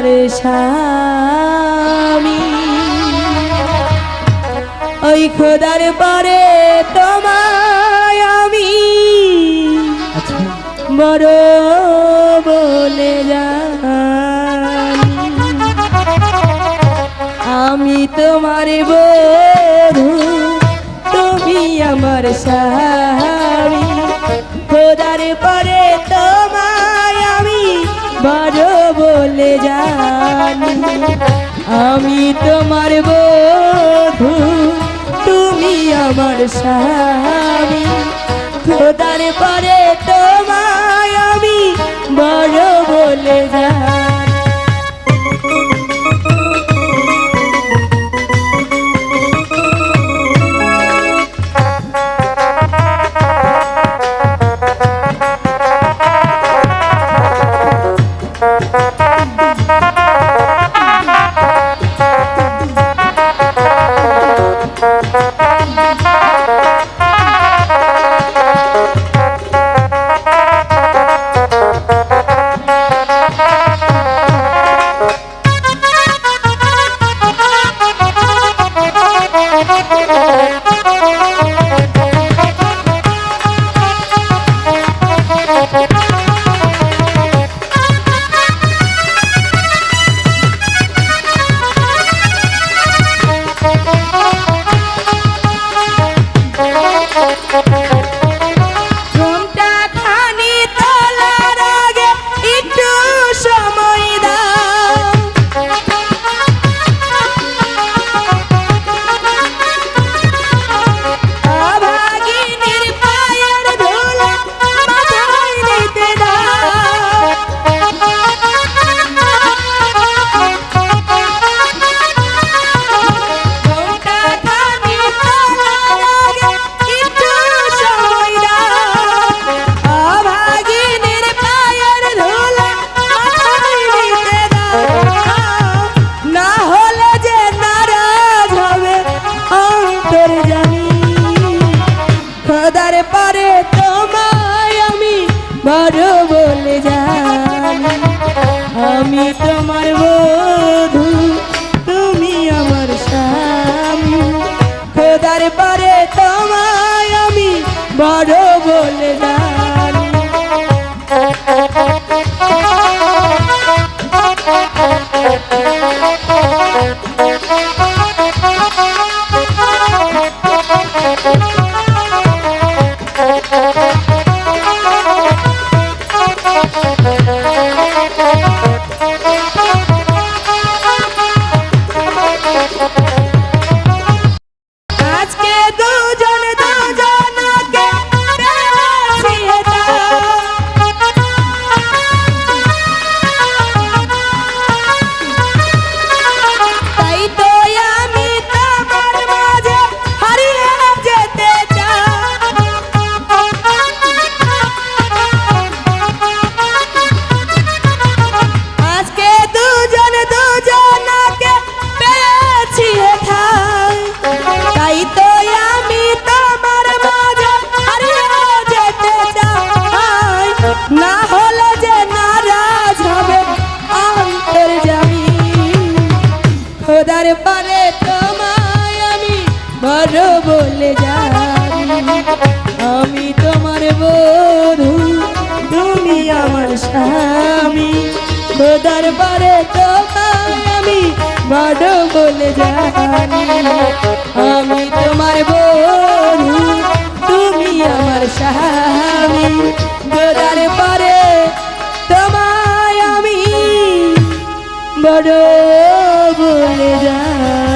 আমার স্বামী ওই খোদার পরে তোমায় আমি বড় বলে জানি আমি তোমার বধূ তুমি আমার স্বামী খোদার পরে তোমায় আমি বড় বলে জানি আমি তোমার বধূ তুমি আমার স্বামী খোদার পরে তোমায় আমি বড় বলে জানি খোদার পরে তোমায় আমি বড় বলে জানি আমি তোমার বধূ তুমি আমার স্বামী খোদার পরে তোমায় আমি বড় বলে জানি খোদার পরে তোমায় আমি বড় বলে জানি আমি তোমার বধূ তুমি আমার স্বামী খোদার পরে তোমায় আমি বড় বলে জানি আমি তোমার বধূ তুমি আমার স্বামী খোদার পরে তোমায় আমি বড় বলে যায়।